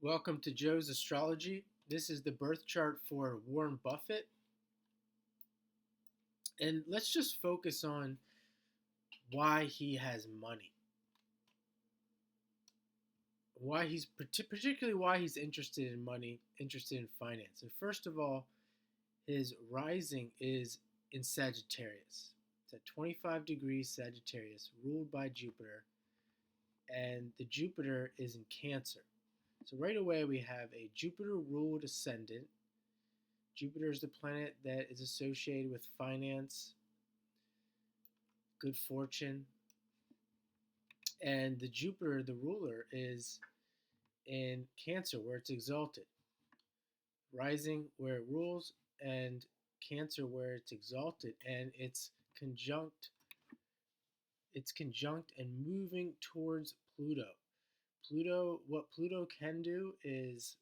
Welcome to Joe's Astrology. This is the birth chart for Warren Buffett. And let's just focus on why he has money. Why he's particularly why he's interested in money, interested in finance. And first of all, his rising is in Sagittarius. It's at 25 degrees Sagittarius, ruled by Jupiter, and the Jupiter is in Cancer. So right away we have a Jupiter ruled ascendant. Jupiter is the planet that is associated with finance, good fortune, and the Jupiter, the ruler, is in Cancer where it's exalted, rising where it rules, and Cancer where it's exalted, and it's conjunct and moving towards Pluto. What Pluto can do is,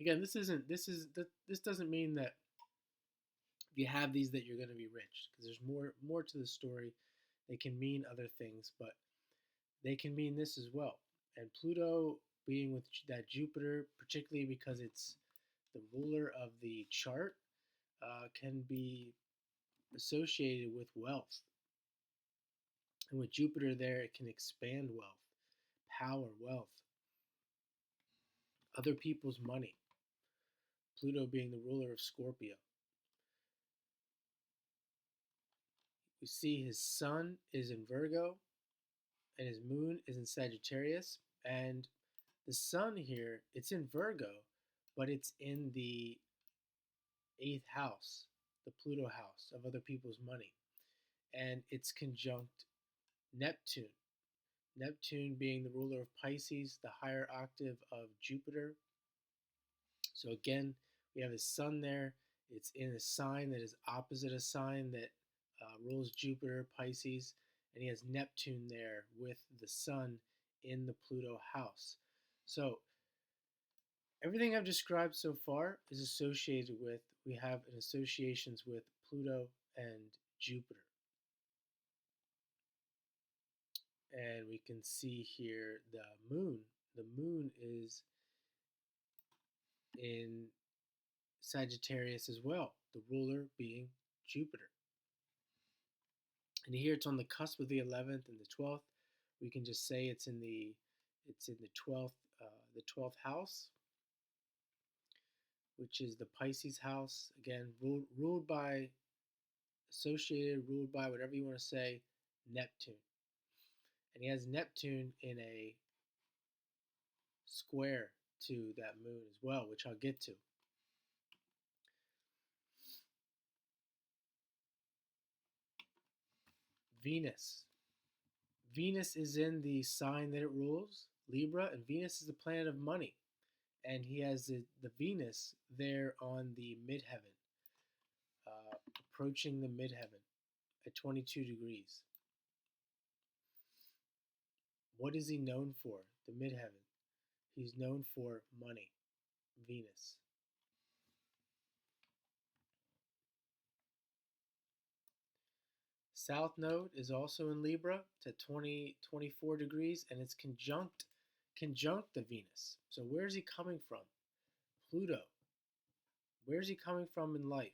again, this doesn't mean that if you have these that you're going to be rich, because there's more to the story. They can mean other things, but they can mean this as well. And Pluto being with that Jupiter, particularly because it's the ruler of the chart, can be associated with wealth. And with Jupiter there, it can expand wealth, power, wealth, other people's money. Pluto being the ruler of Scorpio. We see his sun is in Virgo and his moon is in Sagittarius. And the sun here, it's in Virgo, but it's in the eighth house, the Pluto house of other people's money. And it's conjunct Neptune. Neptune being the ruler of Pisces, the higher octave of Jupiter. So again, we have his sun there. It's in a sign that is opposite a sign that rules Jupiter, Pisces, and he has Neptune there with the sun in the Pluto house. So everything I've described so far is associated with, we have an associations with Pluto and Jupiter. And we can see here the moon. The moon is in Sagittarius as well, the ruler being Jupiter. And here it's on the cusp of the 11th and the 12th. We can just say it's in the 12th house, which is the Pisces house. Again, ruled by, associated, ruled by, whatever you want to say, Neptune. And he has Neptune in a square to that moon as well, which I'll get to. Venus. Venus is in the sign that it rules, Libra, and Venus is the planet of money. And he has the Venus there on the midheaven, approaching the midheaven at 22 degrees. What is he known for? The midheaven. He's known for money, Venus. South node is also in Libra. It's at 24 degrees, and it's conjunct the Venus. So where's he coming from? Pluto. Where's he coming from in life?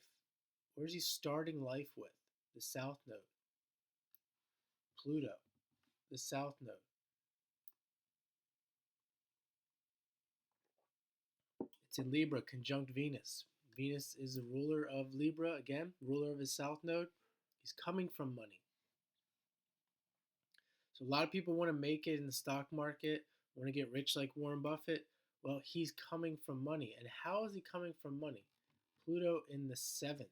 Where's he starting life with? The South node. Pluto, the South node. It's in Libra, conjunct Venus. Venus is the ruler of Libra, again, ruler of his South node. He's coming from money. So a lot of people want to make it in the stock market, want to get rich like Warren Buffett. Well, he's coming from money. And how is he coming from money? Pluto in the 7th.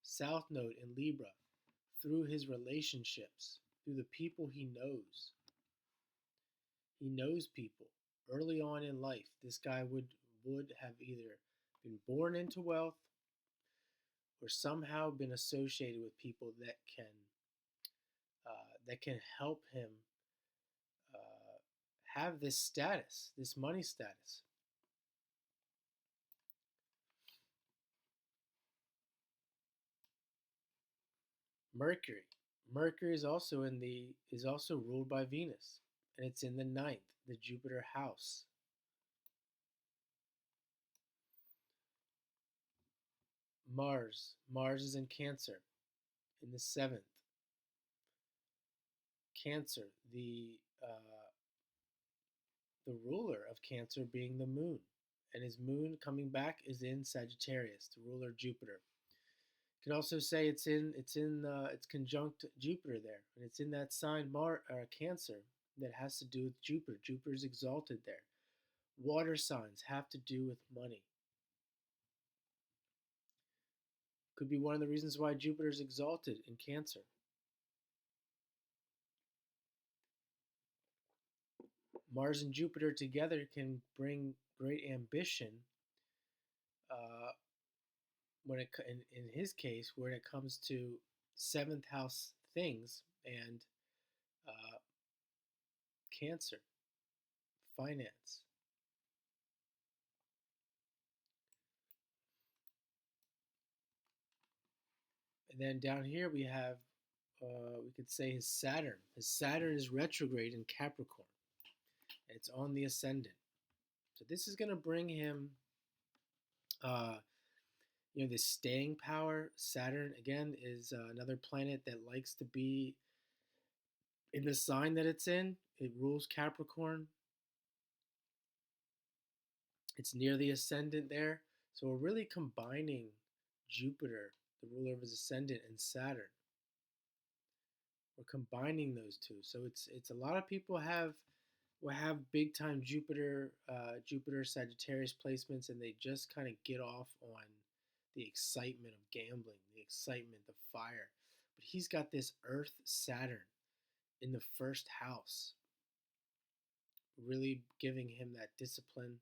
South node in Libra, through his relationships, through the people he knows. He knows people. Early on in life, this guy would have either been born into wealth or somehow been associated with people that can help him have this status, this money status. Mercury. Mercury is also ruled by Venus, and it's in the 9th. the Jupiter house. Mars is in Cancer in the seventh. Cancer, the ruler of Cancer being the moon, and his moon coming back is in Sagittarius, the ruler Jupiter. You could also say it's conjunct Jupiter there, and it's in that sign Cancer that has to do with Jupiter. Jupiter's exalted there. Water signs have to do with money. Could be one of the reasons why Jupiter's exalted in Cancer. Mars and Jupiter together can bring great ambition uh, in his case, when it comes to seventh house things and uh, Cancer, finance. And then down here we could say his Saturn. His Saturn is retrograde in Capricorn. It's on the ascendant. So this is going to bring him, uh, this staying power. Saturn, again, is another planet that likes to be in the sign that it's in. It rules Capricorn. It's near the ascendant there. So we're really combining Jupiter, the ruler of his ascendant, and Saturn. We're combining those two. So it's a lot of people will have big time Jupiter Sagittarius placements, and they just kind of get off on the excitement of gambling, the excitement, the fire. But he's got this Earth Saturn in the first house, really giving him that discipline,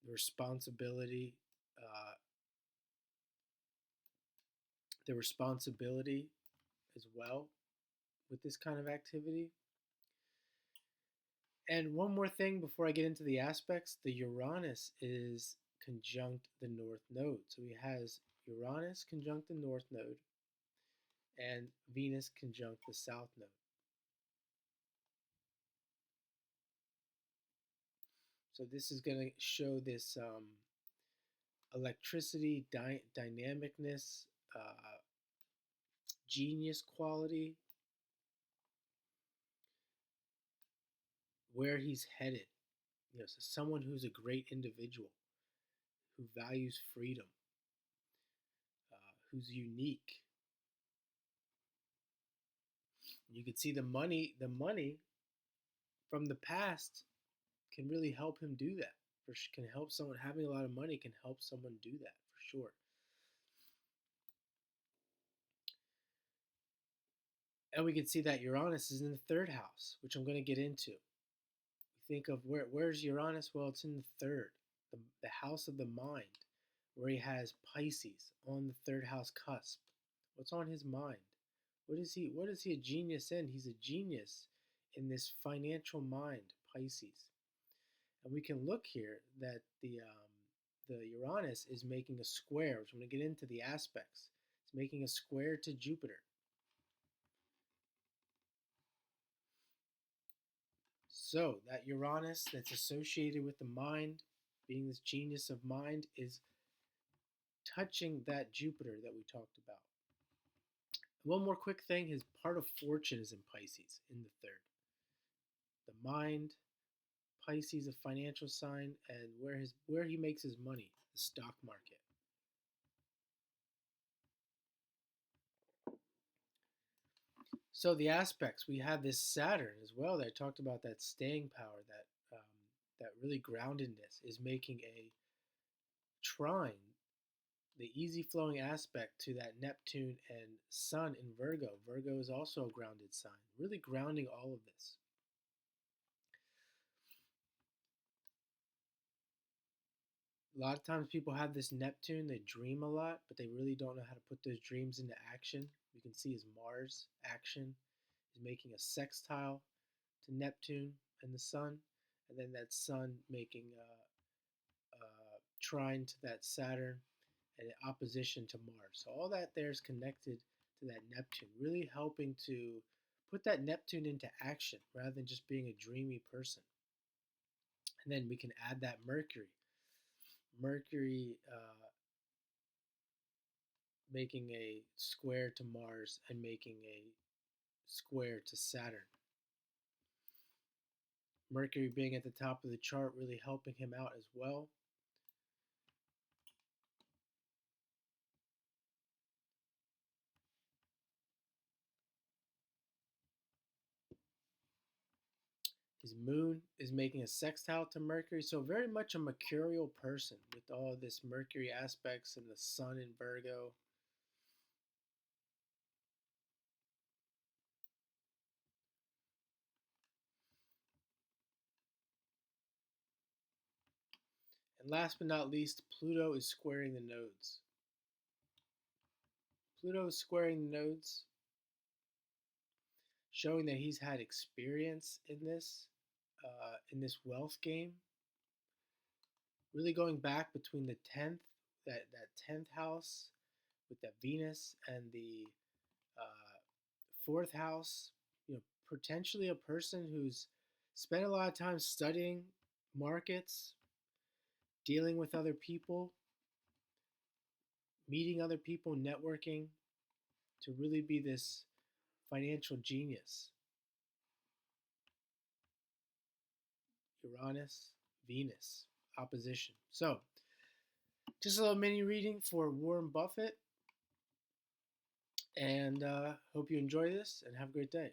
the uh, responsibility as well with this kind of activity. And one more thing before I get into the aspects, the Uranus is conjunct the North Node. So he has Uranus conjunct the North Node and Venus conjunct the South Node. So this is going to show this electricity, dynamicness, genius quality, where he's headed. So someone who's a great individual, who values freedom, who's unique. You can see the money from the past can really help him do that. Can help someone having a lot of money can help someone do that for sure. And we can see that Uranus is in the third house, which I'm going to get into. Think of where's Uranus? Well, it's in the third, the house of the mind, where he has Pisces on the third house cusp. What's on his mind? What is he a genius in? He's a genius in this financial mind, Pisces. And we can look here that the Uranus is making a square, which I'm going to get into the aspects. It's making a square to Jupiter. So that Uranus that's associated with the mind, being this genius of mind, is touching that Jupiter that we talked about. One more quick thing, his part of fortune is in Pisces in the third. The mind, Pisces, a financial sign, and where he makes his money, the stock market. So the aspects, we have this Saturn as well that I talked about, that staying power, that really groundedness is making a trine, the easy flowing aspect to that Neptune and Sun in Virgo. Virgo is also a grounded sign, really grounding all of this. A lot of times people have this Neptune, they dream a lot, but they really don't know how to put those dreams into action. You can see his Mars action is making a sextile to Neptune and the Sun, and then that Sun making a trine to that Saturn and in opposition to Mars. So all that there is connected to that Neptune, really helping to put that Neptune into action rather than just being a dreamy person. And then we can add that Mercury. Mercury making a square to Mars and making a square to Saturn. Mercury being at the top of the chart really helping him out as well. His moon is making a sextile to Mercury, so very much a mercurial person with all this Mercury aspects and the sun in Virgo. And last but not least, Pluto is squaring the nodes. Pluto is squaring the nodes, showing that he's had experience in this wealth game. Really going back between the 10th, that 10th house with that Venus and the uh, fourth house. You know, potentially a person who's spent a lot of time studying markets, dealing with other people, meeting other people, networking to really be this financial genius. Uranus, Venus, opposition. So, just a little mini reading for Warren Buffett, and hope you enjoy this and have a great day.